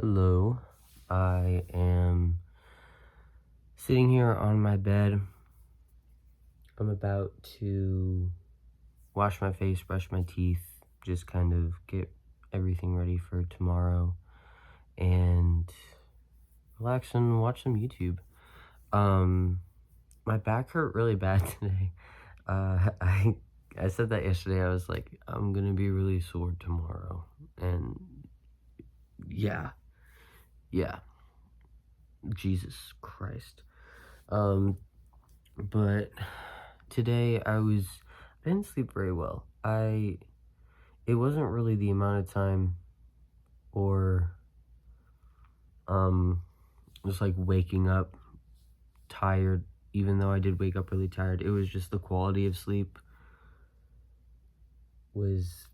Hello, I am sitting here on my bed. I'm about to wash my face, brush my teeth, just kind of get everything ready for tomorrow and relax and watch some YouTube. My back hurt really bad today. I said that yesterday. I was like, I'm gonna be really sore tomorrow. And yeah, yeah, Jesus Christ. Um, But today I didn't sleep very well. It wasn't really the amount of time or um just like waking up tired, even though I did wake up really tired. It was just the quality of sleep was,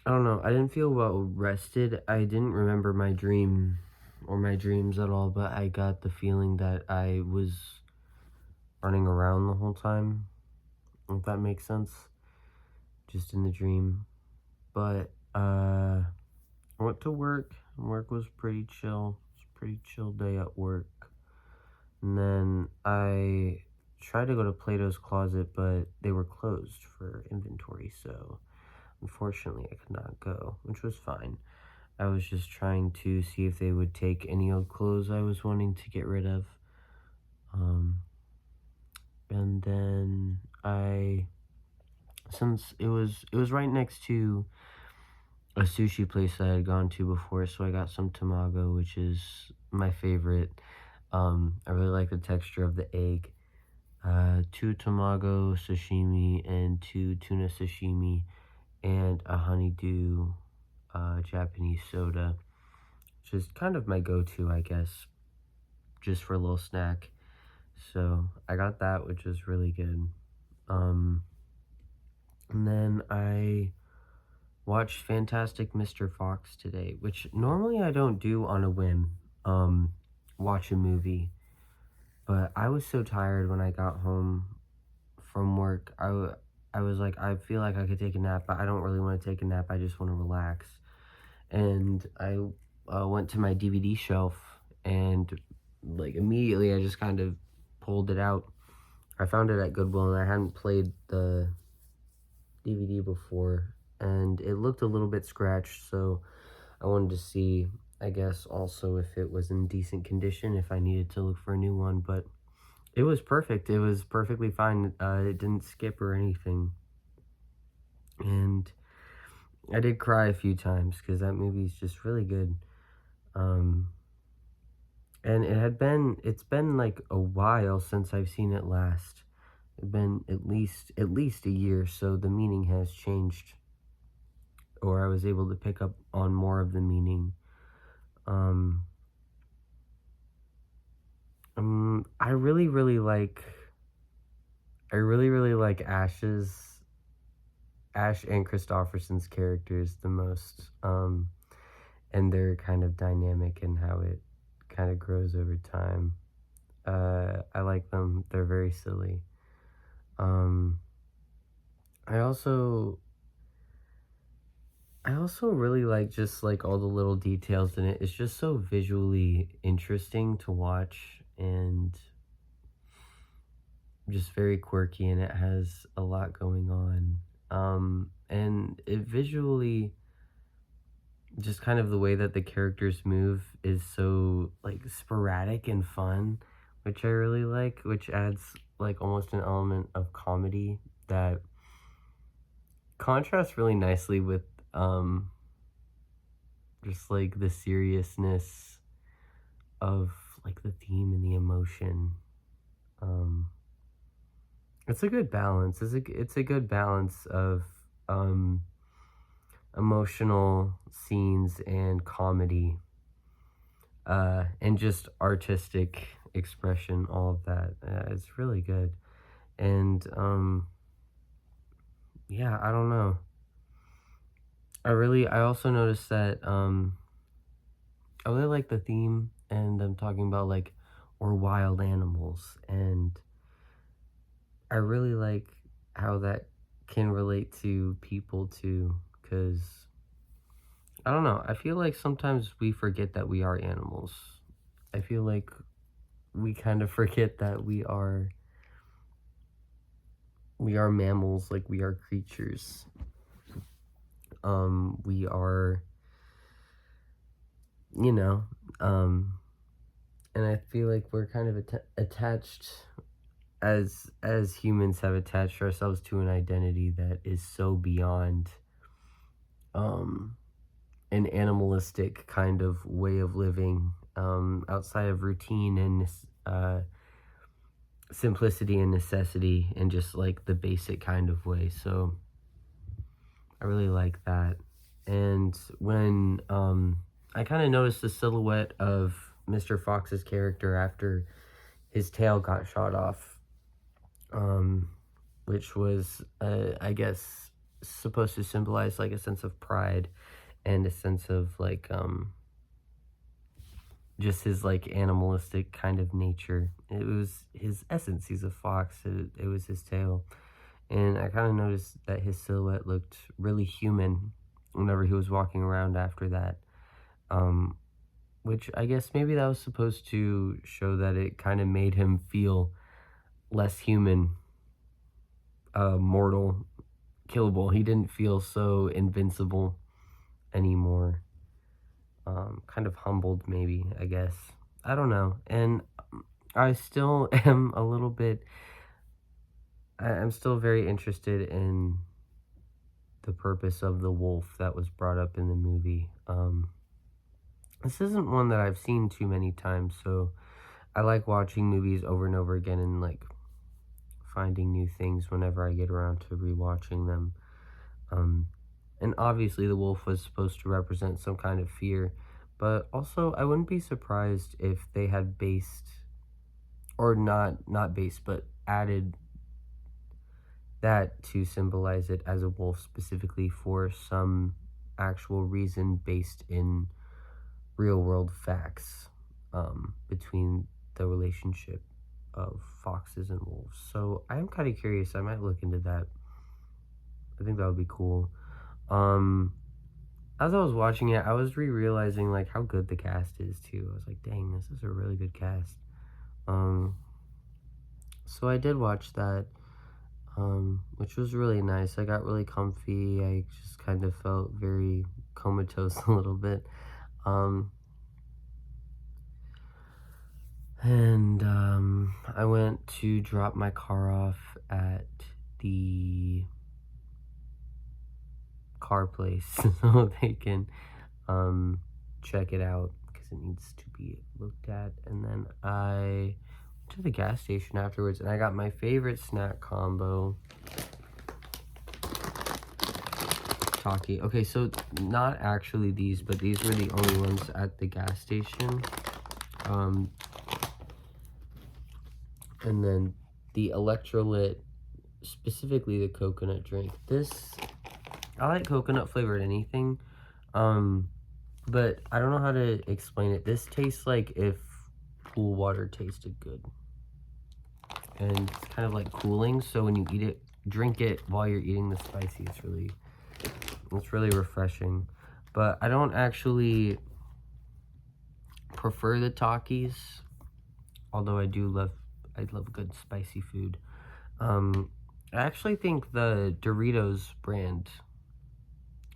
I don't know, I didn't feel well rested. I didn't remember my dream or my dreams at all, but I got the feeling that I was running around the whole time, if that makes sense, just in the dream. But I went to work. Work was pretty chill. It was a pretty chill day at work. And then I tried to go to Plato's Closet, but they were closed for inventory, so unfortunately I could not go, which was fine. I was just trying to see if they would take any old clothes I was wanting to get rid of. And then since it was right next to a sushi place that I had gone to before, so I got some tamago, which is my favorite. I really like the texture of the egg. 2 tamago sashimi and 2 tuna sashimi and a honeydew Japanese soda, which is kind of my go-to, I guess, just for a little snack. So I got that, which is really good. And then I watched Fantastic Mr. Fox today, which normally I don't do on a whim, watch a movie. But I was so tired when I got home from work. I was like, I feel like I could take a nap, but I don't really want to take a nap. I just want to relax. And I went to my DVD shelf, and like immediately I just kind of pulled it out. I found it at Goodwill, and I hadn't played the DVD before, and it looked a little bit scratched, so I wanted to see, I guess, also if it was in decent condition, if I needed to look for a new one, but it was perfect. It was perfectly fine. It didn't skip or anything. And I did cry a few times because that movie's just really good. And it's been like a while since I've seen it last. It's been at least a year, so the meaning has changed, or I was able to pick up on more of the meaning. I really, really like Ash and Christopherson's characters the most, and their kind of dynamic and how it kind of grows over time. I like them. They're very silly. I also really like just like all the little details in it. It's just so visually interesting to watch and just very quirky, and it has a lot going on. And it visually, just kind of the way that the characters move is so like sporadic and fun, which I really like, which adds like almost an element of comedy that contrasts really nicely with just like the seriousness of like the theme and the emotion. Um it's a good balance. It's a good balance of um emotional scenes and comedy, and just artistic expression, all of that. It's really good. And yeah, I don't know. I also noticed that I really like the theme, and I'm talking about like or wild animals, and I really like how that can relate to people too, because I don't know. I feel like sometimes we forget that we are animals. I feel like we kind of forget that we are mammals, like we are creatures. We are, you know, um and I feel like we're kind of attached, as humans have attached ourselves to an identity that is so beyond um an animalistic kind of way of living, outside of routine and simplicity and necessity, and just like the basic kind of way. So I really like that. And when I kind of noticed the silhouette of Mr. Fox's character after his tail got shot off, um, which was, I guess, supposed to symbolize like a sense of pride and a sense of like just his like animalistic kind of nature. It was his essence. He's a fox. It was his tail, and I kind of noticed that his silhouette looked really human whenever he was walking around after that. Um, which I guess maybe that was supposed to show that it kind of made him feel less human, mortal, killable. He didn't feel so invincible anymore. Kind of humbled, maybe, I guess. I don't know. And I still am a little bit, I'm still very interested in the purpose of the wolf that was brought up in the movie. This isn't one that I've seen too many times, so I like watching movies over and over again and like finding new things whenever I get around to rewatching them. Um, and obviously, the wolf was supposed to represent some kind of fear, but also I wouldn't be surprised if they had based, or not based, but added that to symbolize it as a wolf specifically for some actual reason based in real world facts, between the relationship of foxes and wolves. So I'm kind of curious. I might look into that. I think that would be cool. Um, as I was watching it, I was realizing like how good the cast is too. I was like, dang, this is a really good cast. Um, so I did watch that, which was really nice. I got really comfy. I just kind of felt very comatose a little bit. Um, and I went to drop my car off at the car place so they can check it out because it needs to be looked at. And then I went to the gas station afterwards and I got my favorite snack combo. Talkie. Okay, so not actually these, but these were the only ones at the gas station. And then the electrolyte, specifically the coconut drink. I like coconut flavored anything, but I don't know how to explain it. This tastes like if pool water tasted good, and it's kind of like cooling. So when you eat it, drink it while you're eating the spicy. It's really refreshing. But I don't actually prefer the Takis, although I love good spicy food. I actually think the Doritos brand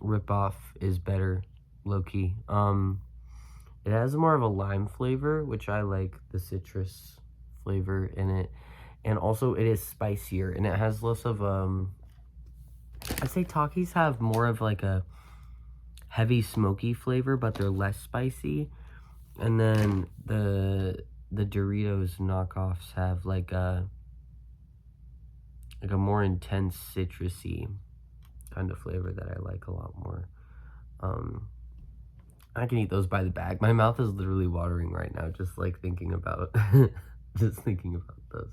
ripoff is better, low-key. It has more of a lime flavor, which I like the citrus flavor in it. And also it is spicier and it has less of I'd say Takis have more of like a heavy smoky flavor, but they're less spicy. And then the Doritos knockoffs have like a more intense citrusy kind of flavor that I like a lot more. I can eat those by the bag. My mouth is literally watering right now just like thinking about just thinking about those.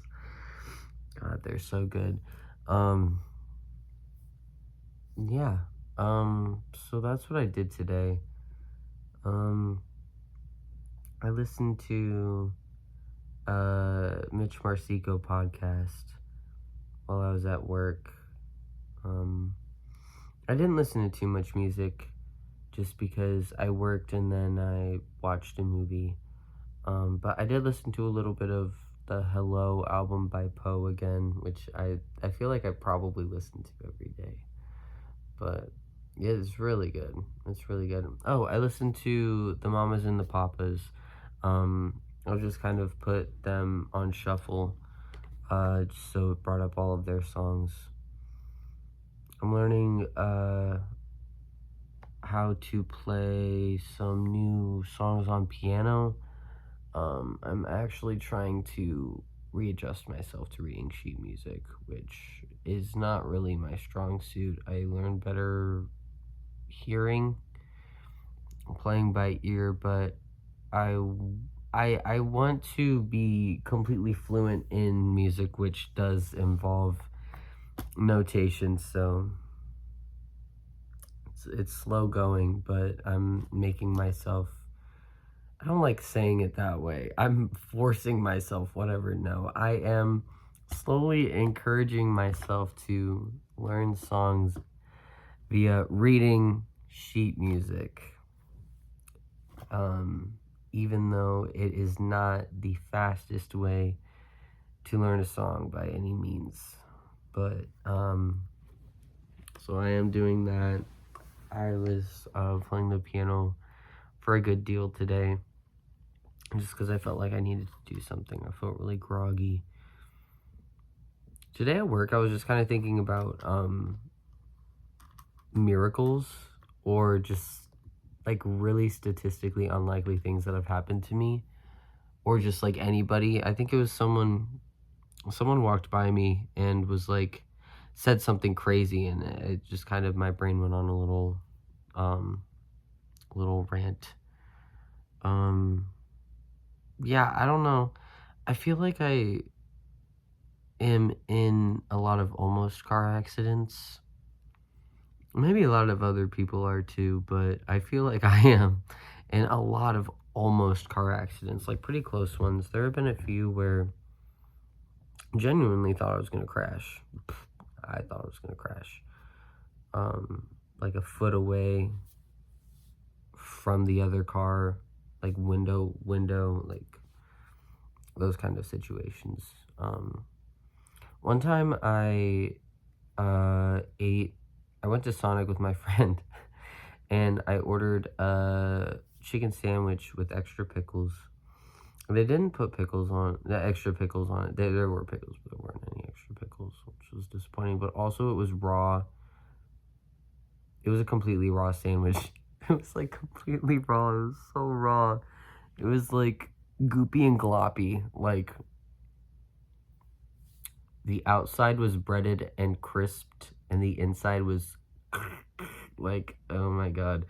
God, they're so good. Yeah. So that's what I did today. I listened to Mitch Marcico podcast while I was at work. I didn't listen to too much music just because I worked and then I watched a movie. But I did listen to a little bit of the Hello album by Poe again, which I feel like I probably listen to every day. But yeah, it's really good. It's really good. Oh, I listened to the Mamas and the Papas. I'll just kind of put them on shuffle, so it brought up all of their songs. I'm learning how to play some new songs on piano. I'm actually trying to readjust myself to reading sheet music, which is not really my strong suit. I learned better hearing, playing by ear, but I I want to be completely fluent in music, which does involve notation. So it's slow going, but I'm making myself. I don't like saying it that way. I'm forcing myself, whatever. No, I am slowly encouraging myself to learn songs via reading sheet music. Even though it is not the fastest way to learn a song by any means. But, so I am doing that. I was playing the piano for a good deal today, just because I felt like I needed to do something. I felt really groggy. Today at work, I was just kind of thinking about miracles, or just like really statistically unlikely things that have happened to me, or just like anybody. I think it was someone walked by me and was like, said something crazy, and it just kind of, my brain went on a little rant. Yeah, I don't know. I feel like I am in a lot of almost car accidents. Maybe a lot of other people are too, but I feel like I am in a lot of almost car accidents, like pretty close ones. There have been a few where I genuinely thought I was going to crash. I thought I was going to crash. Like a foot away from the other car, like window, like those kind of situations. One time I went to Sonic with my friend, and I ordered a chicken sandwich with extra pickles. They didn't put extra pickles on it. There were pickles, but there weren't any extra pickles, which was disappointing. But also, it was raw. It was a completely raw sandwich. It was like completely raw. It was so raw. It was like goopy and gloppy. Like the outside was breaded and crisped, and the inside was like, oh my god.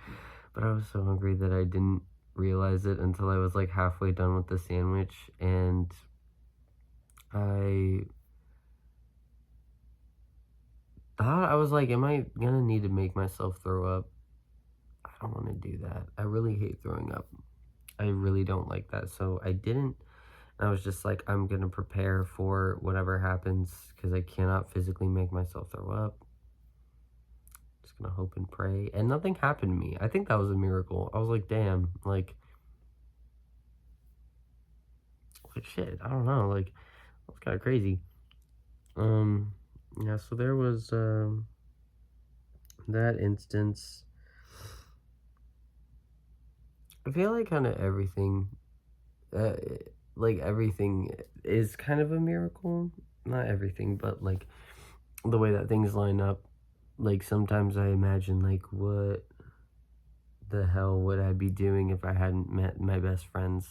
But I was so hungry that I didn't realize it until I was like halfway done with the sandwich, and I thought, I was like, am I gonna need to make myself throw up? I don't want to do that. I really hate throwing up. I really don't like that. So I didn't. I was just like, I'm gonna prepare for whatever happens, because I cannot physically make myself throw up. Just gonna hope and pray. And nothing happened to me. I think that was a miracle. I was like, damn, like shit, I don't know, like, that's kind of crazy. Yeah, so there was, that instance. I feel like kind of everything, uh, like everything is kind of a miracle. Not everything, but like the way that things line up. Like sometimes I imagine, like, what the hell would I be doing if I hadn't met my best friends?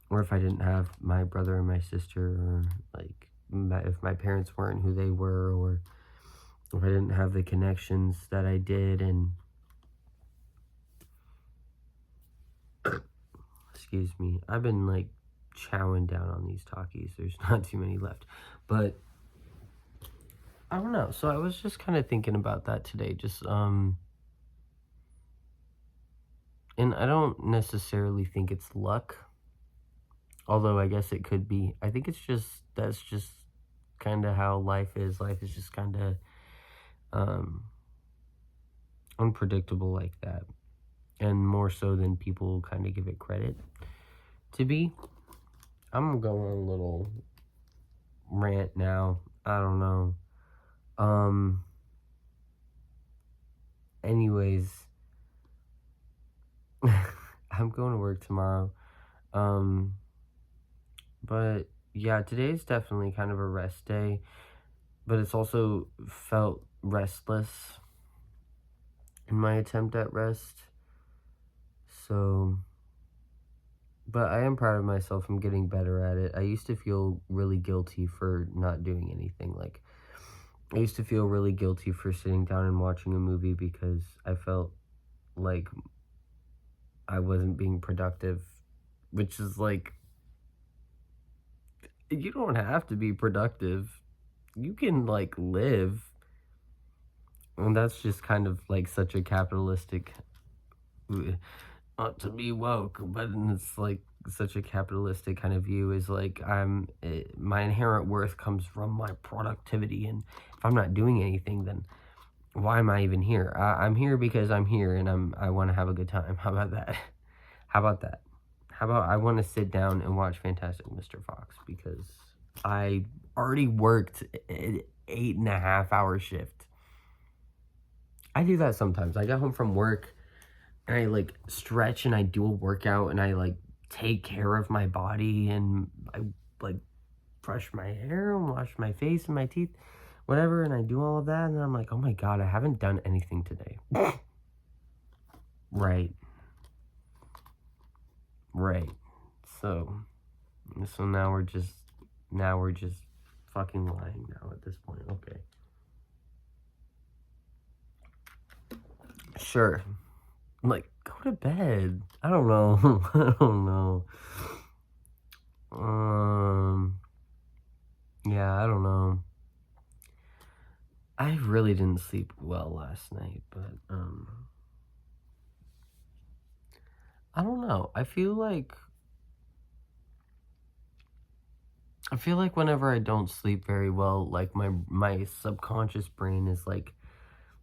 Or if I didn't have my brother and my sister, or like if my parents weren't who they were, or if I didn't have the connections that I did. And excuse me, I've been like chowing down on these Takis. There's not too many left, but I don't know. So I was just kind of thinking about that today. Just and I don't necessarily think it's luck, although I guess it could be. I think it's just, that's just kind of how life is. Life is just kind of unpredictable like that, and more so than people kind of give it credit to be. I'm going on a little rant now. I don't know. Anyways, I'm going to work tomorrow. But yeah, today's definitely kind of a rest day, but it's also felt restless in my attempt at rest. So, but I am proud of myself. I'm getting better at it. I used to feel really guilty for not doing anything. Like, I used to feel really guilty for sitting down and watching a movie because I felt like I wasn't being productive, which is like, you don't have to be productive. You can, like, live. And that's just kind of like such a capitalistic, not to be woke, but it's like such a capitalistic kind of view is like my inherent worth comes from my productivity, and if I'm not doing anything, then why am I even here? I'm here because I'm here, and I want to have a good time. How about that? How about that? How about I want to sit down and watch Fantastic Mr. Fox because I already worked an 8.5 hour shift. I do that sometimes. I get home from work and I like stretch and I do a workout and I like take care of my body and I like brush my hair and wash my face and my teeth, whatever, and I do all of that, and then I'm like, oh my god, I haven't done anything today. Right. Right. So now we're just fucking lying now at this point. Okay. Sure. Like, go to bed. I don't know. I don't know. Yeah, I don't know. I really didn't sleep well last night, but I don't know. I feel like whenever I don't sleep very well, like my subconscious brain is like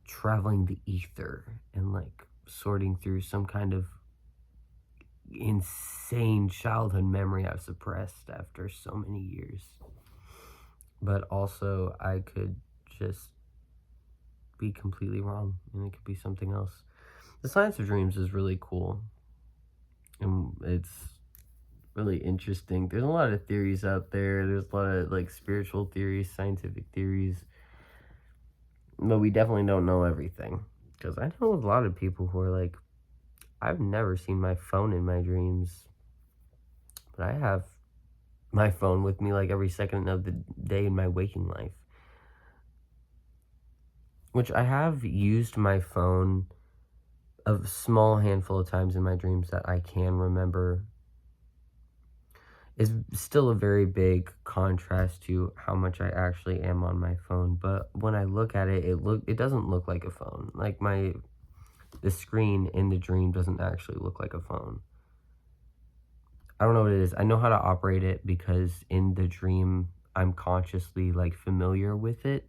traveling the ether and like sorting through some kind of insane childhood memory I've suppressed after so many years. But also I could just be completely wrong and it could be something else. The science of dreams is really cool and it's really interesting. There's a lot of theories out there. There's a lot of like spiritual theories, scientific theories, but we definitely don't know everything. Because I know a lot of people who are like, I've never seen my phone in my dreams, but I have my phone with me like every second of the day in my waking life. Which I have used my phone a small handful of times in my dreams that I can remember. Is still a very big contrast to how much I actually am on my phone. But when I look at it, it doesn't look like a phone. Like the screen in the dream doesn't actually look like a phone. I don't know what it is. I know how to operate it because in the dream I'm consciously like familiar with it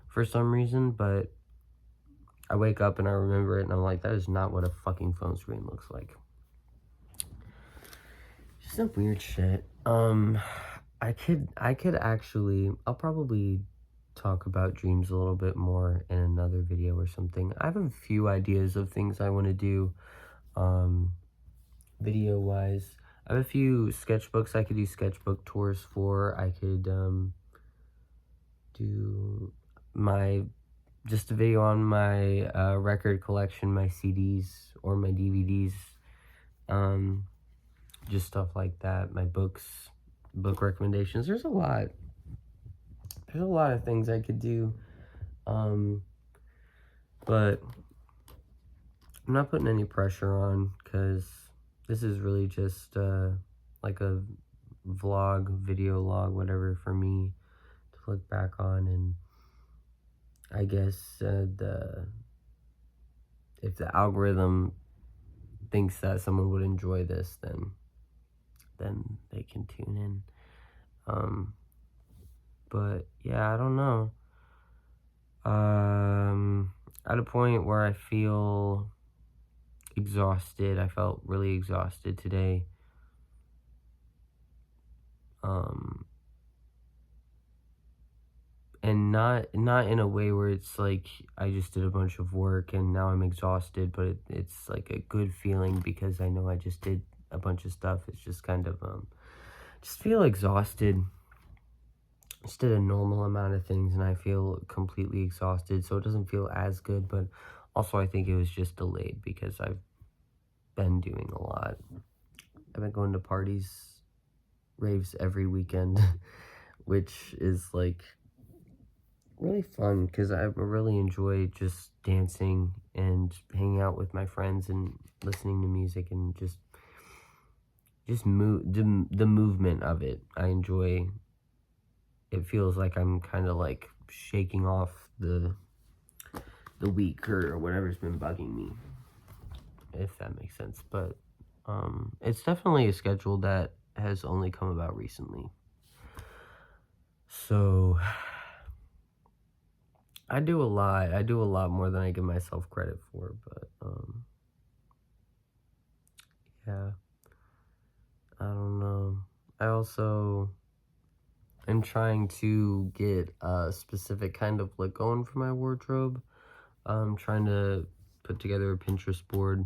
for some reason, but I wake up and I remember it and I'm like, that is not what a fucking phone screen looks like. Just some weird shit. I could actually, I'll probably talk about dreams a little bit more in another video or something. I have a few ideas of things I want to do, video wise. I have a few sketchbooks I could do sketchbook tours for. I could, do just a video on my, record collection, my CDs or my DVDs, just stuff like that, my books, book recommendations. There's a lot of things I could do, but I'm not putting any pressure on because this is really just like a vlog, video log, whatever, for me to look back on. And I guess if the algorithm thinks that someone would enjoy this, then they can tune in. But yeah, I don't know. at a point where I feel exhausted. I felt really exhausted today. Um, and not in a way where it's like I just did a bunch of work and now I'm exhausted, but it's like a good feeling because I know I just did a bunch of stuff. It's just kind of just feel exhausted. Just did a normal amount of things and I feel completely exhausted, so it doesn't feel as good, but also I think it was just delayed because I've been doing a lot. I've been going to parties, raves every weekend, which is like really fun because I really enjoy just dancing and hanging out with my friends and listening to music and just move the movement of it. I enjoy. It feels like I'm kind of like shaking off the week or whatever's been bugging me, if that makes sense. But it's definitely a schedule that has only come about recently. So I do a lot. I do a lot more than I give myself credit for, but yeah, I don't know. I also am trying to get a specific kind of look going for my wardrobe. I'm trying to put together a Pinterest board.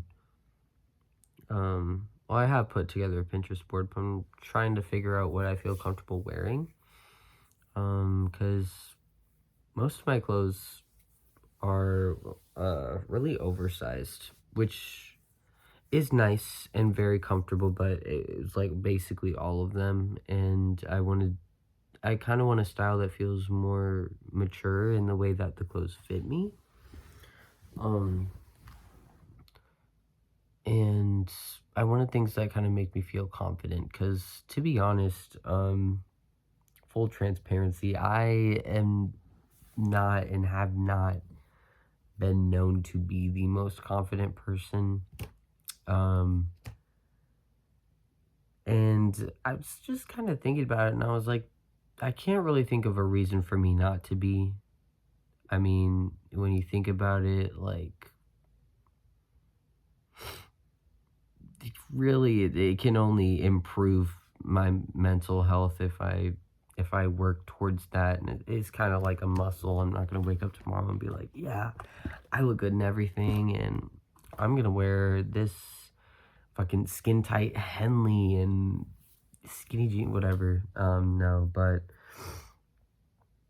Well, I have put together a Pinterest board, but I'm trying to figure out what I feel comfortable wearing. Because most of my clothes are really oversized, which is nice and very comfortable, but it's like basically all of them. And I kind of want a style that feels more mature in the way that the clothes fit me. And I wanted things that kind of make me feel confident, because to be honest, full transparency, I am not and have not been known to be the most confident person. And I was just kind of thinking about it and I was like, I can't really think of a reason for me not to be. I mean, when you think about it, like, really, it can only improve my mental health if I work towards that. And it's kind of like a muscle. I'm not gonna wake up tomorrow and be like, yeah, I look good and everything, and I'm gonna wear this fucking skin tight Henley and skinny jean, whatever. No, but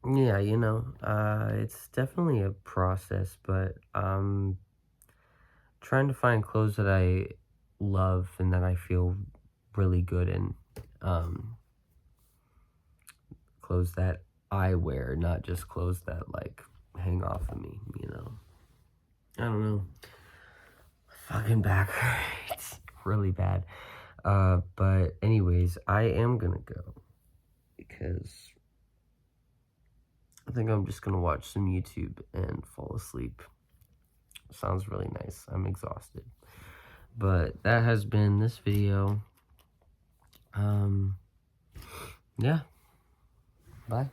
yeah, it's definitely a process, but trying to find clothes that I love and that I feel really good in. Clothes that I wear, not just clothes that like hang off of me, I don't know. Fucking back hurts really bad. But anyways, I am gonna go because I think I'm just gonna watch some YouTube and fall asleep. Sounds really nice. I'm exhausted. But that has been this video. Yeah. Bye.